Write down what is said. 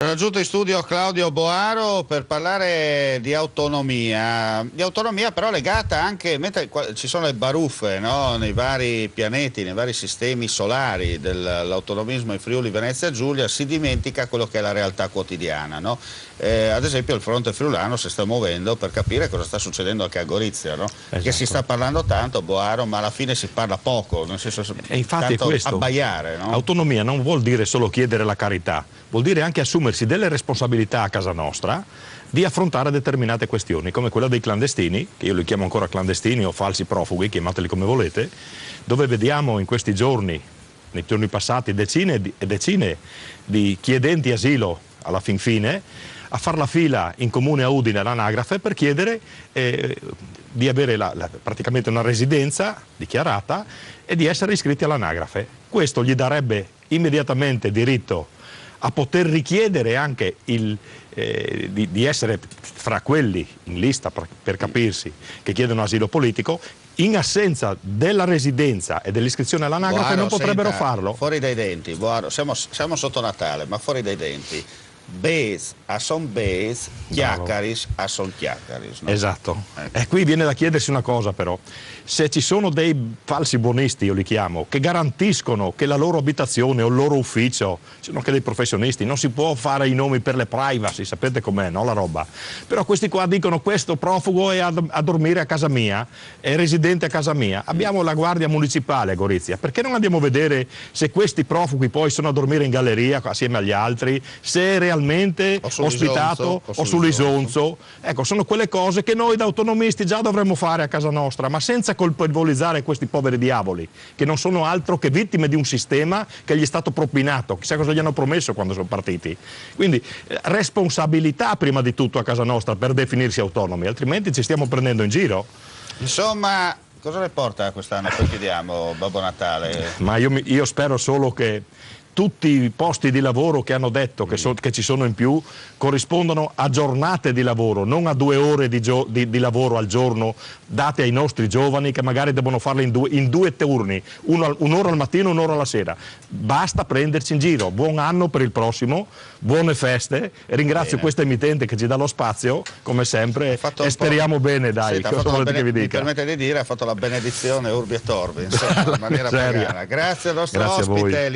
Raggiunto in studio Claudio Boaro per parlare di autonomia però legata anche, mentre ci sono le baruffe, no? Nei vari pianeti, nei vari sistemi solari dell'autonomismo in Friuli Venezia Giulia, si dimentica quello che è la realtà quotidiana, no? Ad esempio il fronte friulano si sta muovendo per capire cosa sta succedendo anche a Gorizia, no? Esatto. Che si sta parlando tanto, Boaro, ma alla fine si parla poco, nel senso e infatti tanto questo, abbaiare, no? Autonomia non vuol dire solo chiedere la carità, vuol dire anche assumersi delle responsabilità a casa nostra di affrontare determinate questioni, come quella dei clandestini, che io li chiamo ancora clandestini o falsi profughi, chiamateli come volete, dove vediamo in questi giorni, nei giorni passati, decine e decine di chiedenti asilo alla fin fine a far la fila in comune a Udine all'anagrafe per chiedere di avere praticamente una residenza dichiarata e di essere iscritti all'anagrafe. Questo gli darebbe immediatamente diritto a poter richiedere anche di essere fra quelli in lista, per capirsi, che chiedono asilo politico. In assenza della residenza e dell'iscrizione all'anagrafe Boaro, non potrebbero farlo. Fuori dai denti, Boaro, siamo sotto Natale, ma fuori dai denti. Bes a son bes, chiaccaris a son chiaccaris, no? Esatto. E qui viene da chiedersi una cosa però, se ci sono dei falsi buonisti, io li chiamo, che garantiscono che la loro abitazione o il loro ufficio, ci sono anche dei professionisti, non si può fare i nomi per le privacy, sapete com'è, no, la roba? Però questi qua dicono questo profugo è a dormire a casa mia, è residente a casa mia. Abbiamo la guardia municipale a Gorizia, perché non andiamo a vedere se questi profughi poi sono a dormire in galleria assieme agli altri, se è realmente ospitato o sull'Isonzo? Ecco, sono quelle cose che noi da autonomisti già dovremmo fare a casa nostra, ma senza colpevolizzare questi poveri diavoli, che non sono altro che vittime di un sistema che gli è stato propinato, chissà cosa gli hanno promesso quando sono partiti. Quindi responsabilità prima di tutto a casa nostra per definirsi autonomi, altrimenti ci stiamo prendendo in giro. Insomma, cosa ne porta quest'anno? Poi chiediamo, Babbo Natale. Ma io spero solo che tutti i posti di lavoro che hanno detto che ci sono in più corrispondano a giornate di lavoro, non a 2 ore di lavoro al giorno date ai nostri giovani che magari devono farle in due turni, un'ora al mattino e un'ora alla sera. Basta prenderci in giro. Buon anno per il prossimo, buone feste, e ringrazio questa emittente che ci dà lo spazio come sempre e speriamo bene, dai. Mi permette di dire, ha fatto la benedizione Urbi et Orbi, insomma, in maniera pagana. Grazie al nostro ospite.